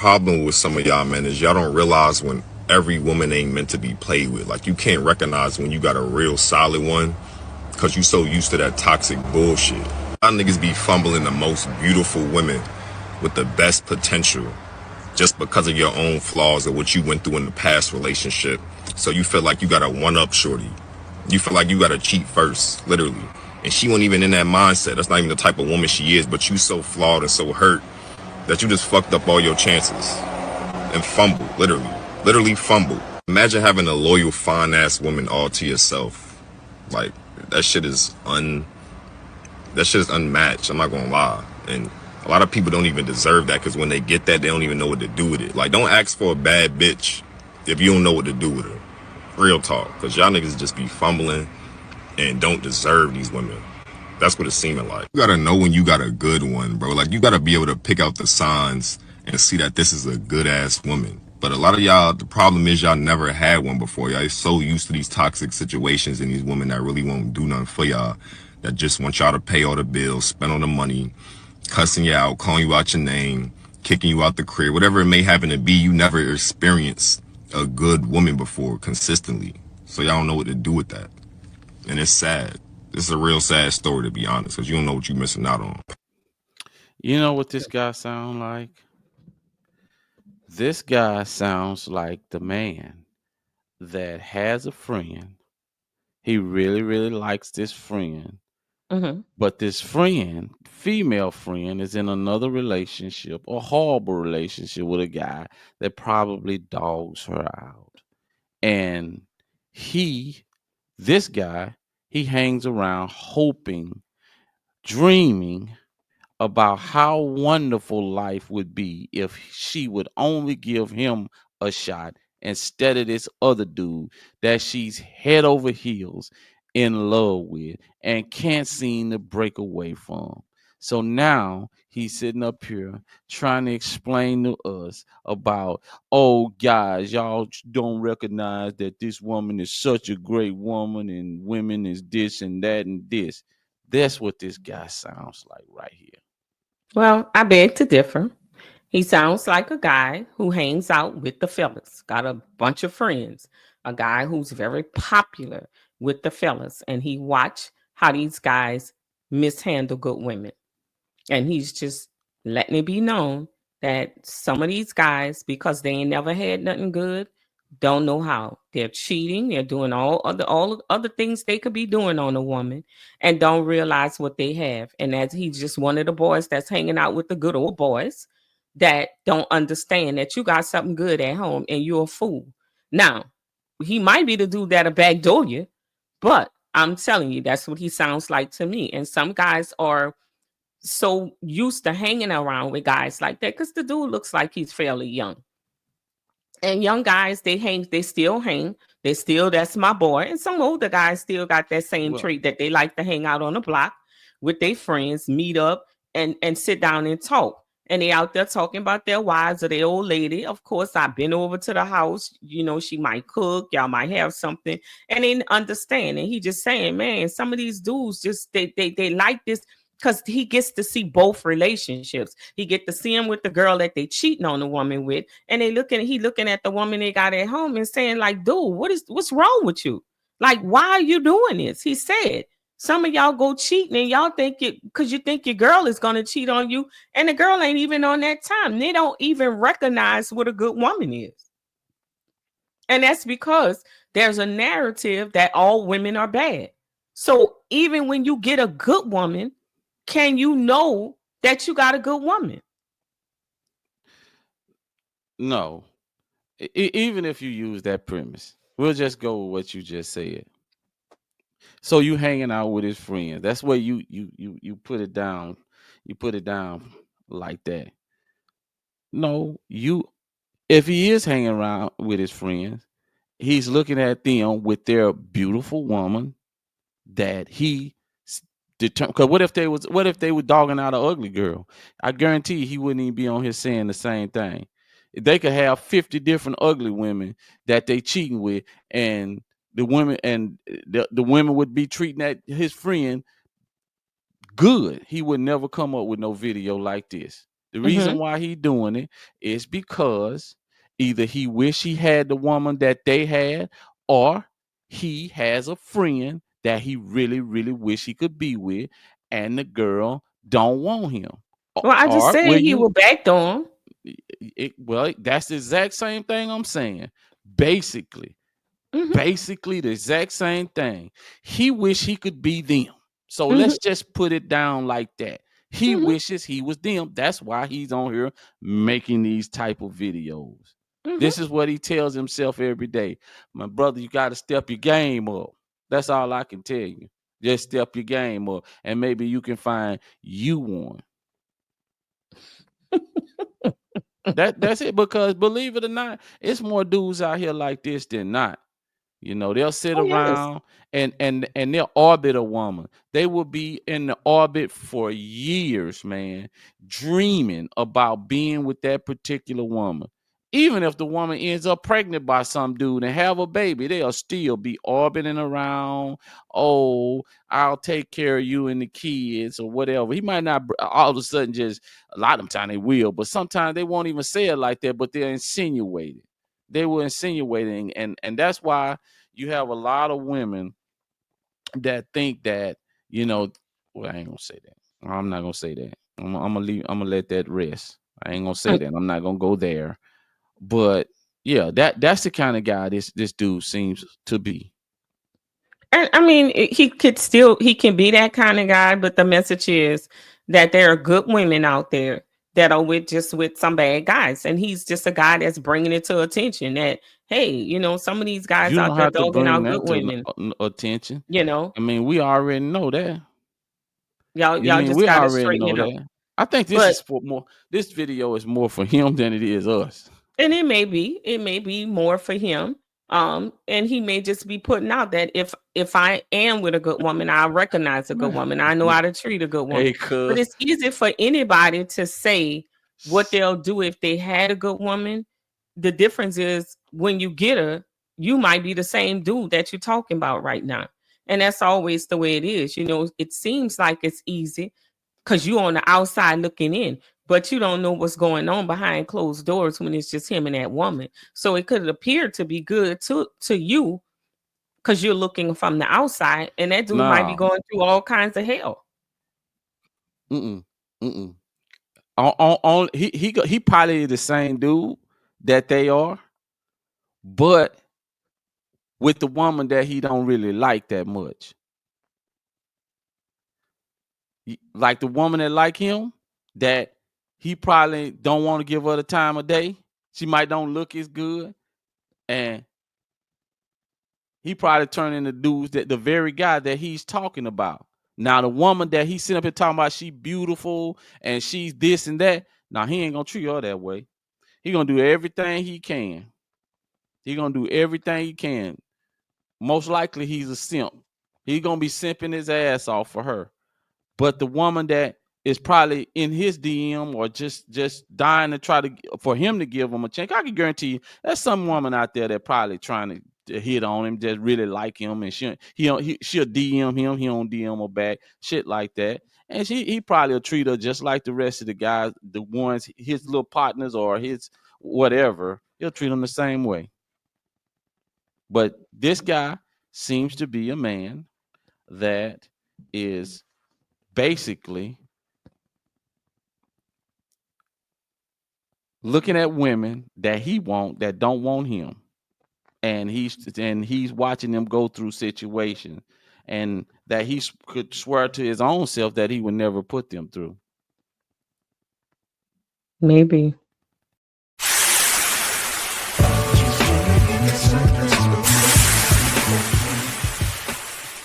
problem with some of y'all men is y'all don't realize when every woman ain't meant to be played with. Like, you can't recognize when you got a real solid one because you so used to that toxic bullshit. Y'all niggas be fumbling the most beautiful women with the best potential just because of your own flaws or what you went through in the past relationship. So you feel like you gotta one up shorty. You feel like you gotta cheat first, literally. And she wasn't even in that mindset. That's not even the type of woman she is, but you so flawed and so hurt that you just fucked up all your chances and fumbled, literally. Literally fumbled. Imagine having a loyal, fine-ass woman all to yourself. Like, that shit is unmatched, I'm not gonna lie. And a lot of people don't even deserve that because when they get that, they don't even know what to do with it. Like, don't ask for a bad bitch if you don't know what to do with her. Real talk. Because y'all niggas just be fumbling and don't deserve these women. That's what it's seeming like. You gotta know when you got a good one, bro. Like, you gotta be able to pick out the signs and see that this is a good ass woman. But a lot of y'all, the problem is y'all never had one before. Y'all so used to these toxic situations and these women that really won't do nothing for y'all, that just want y'all to pay all the bills, spend all the money, cussing you out, calling you out your name, kicking you out the crib, whatever it may happen to be. You never experienced a good woman before consistently. So y'all don't know what to do with that. And it's sad. This is a real sad story, to be honest, because you don't know what you're missing out on. You know what this guy sound like? This guy sounds like the man that has a friend. He really, really likes this friend. Mm-hmm. But this friend, female friend, is in another relationship, a horrible relationship with a guy that probably dogs her out. And he, this guy, he hangs around hoping, dreaming about how wonderful life would be if she would only give him a shot instead of this other dude that she's head over heels in love with and can't seem to break away from. So now he's sitting up here trying to explain to us about, oh, guys, y'all don't recognize that this woman is such a great woman and women is this and that and this. That's what this guy sounds like right here. Well, I beg to differ. He sounds like a guy who hangs out with the fellas, got a bunch of friends, a guy who's very popular with the fellas, and he watch how these guys mishandle good women. And he's just letting it be known that some of these guys, because they ain't never had nothing good, don't know how. They're cheating, they're doing all other things they could be doing on a woman and don't realize what they have. And as he's just one of the boys that's hanging out with the good old boys that don't understand that you got something good at home and you're a fool. Now, he might be the dude that'll backdoor you, but I'm telling you, that's what he sounds like to me. And some guys are so used to hanging around with guys like that because the dude looks like he's fairly young. And young guys, they still hang. They still, that's my boy. And some older guys still got that same Well, trait that they like to hang out on the block with their friends, meet up and sit down and talk. And they out there talking about their wives or their old lady. Of course, I've been over to the house. You know, she might cook, y'all might have something, and they understand. And he just saying, man, some of these dudes just they like this because he gets to see both relationships. He get to see him with the girl that they cheating on the woman with, and he looking at the woman they got at home and saying like, dude, what's wrong with you? Like, why are you doing this? He said, some of y'all go cheating and y'all think it because you think your girl is gonna cheat on you, and the girl ain't even on that time. They don't even recognize what a good woman is. And that's because there's a narrative that all women are bad. So even when you get a good woman, can you know that you got a good woman? no. Even if you use that premise, we'll just go with what you just said. So you hanging out with his friends. That's where you put it down. You put it down like that. No, you if he is hanging around with his friends, he's looking at them with their beautiful woman that he determined. Because what if they were dogging out an ugly girl? I guarantee he wouldn't even be on here saying the same thing. They could have 50 different ugly women that they cheating with, and the women would be treating that his friend good. He would never come up with no video like this. The Mm-hmm. reason why he doing it is because either he wish he had the woman that they had, or he has a friend that he really, really wish he could be with, and the girl don't want him. Well, I just Or said will he you? will back on. Well, that's the exact same thing I'm saying. Basically, Mm-hmm. basically the exact same thing. He wish he could be them. So Mm-hmm. let's just put it down like that. He Mm-hmm. wishes he was them. That's why he's on here making these type of videos. Mm-hmm. This is what he tells himself every day. My brother, you got to step your game up. That's all I can tell you. Just step your game up, and maybe you can find you one. That's it. Because believe it or not, it's more dudes out here like this than not. They'll sit Oh yes. around and they'll orbit a woman. They will be in the orbit for years, man, dreaming about being with that particular woman. Even if the woman ends up pregnant by some dude and have a baby, they'll still be orbiting around. Oh, I'll take care of you and the kids or whatever. He might not all of a sudden just, a lot of time they will, but sometimes they won't even say it like that, but they're insinuating. They were insinuating, and that's why you have a lot of women that think that, well, I ain't gonna say that. I'm not gonna say that. I'm gonna leave. I'm gonna let that rest. I ain't gonna say that. I'm not gonna go there. But yeah, that's the kind of guy this dude seems to be. And I mean, he can be that kind of guy, but the message is that there are good women out there that are with some bad guys, and he's just a guy that's bringing it to attention that, hey, some of these guys You out don't there have to dogging bring out good that to women. attention. You know, I mean, we already know that. You y'all mean just we gotta already straighten know it up. that. I think this But is for more. This video is more for him than it is us. and it may be more for him. And he may just be putting out that if I am with a good woman, I recognize a good Man, woman. I know how to treat a good hey, woman. But cuz. it's easy for anybody to say what they'll do if they had a good woman. The difference is when you get her, you might be the same dude that you're talking about right now. And that's always the way it is. It seems like it's easy because you're on the outside looking in, but you don't know what's going on behind closed doors when it's just him and that woman. So it could appear to be good to you because you're looking from the outside, and that dude might be Nah. going through all kinds of hell. Mm-mm. Mm-mm. He probably the same dude that they are, but with the woman that he don't really like that much. Like the woman that like him, that he probably don't want to give her the time of day. She might don't look as good, and he probably turn into dudes that the very guy that he's talking about. Now the woman that he's sitting up here talking about, she beautiful and she's this and that. Now he ain't gonna treat her that way. He gonna do everything he can. He gonna do everything he can. Most likely he's a simp. He gonna be simping his ass off for her. But the woman that is probably in his DM or just dying to try to for him to give him a chance, I can guarantee you there's some woman out there that probably trying to hit on him, just really like him, and she'll DM him, he don't DM her back, shit like that. And he probably will treat her just like the rest of the guys, the ones his little partners or his whatever. He'll treat them the same way. But this guy seems to be a man that is basically looking at women that he that don't want him, and he's watching them go through situations, and that could swear to his own self that he would never put them through. Maybe.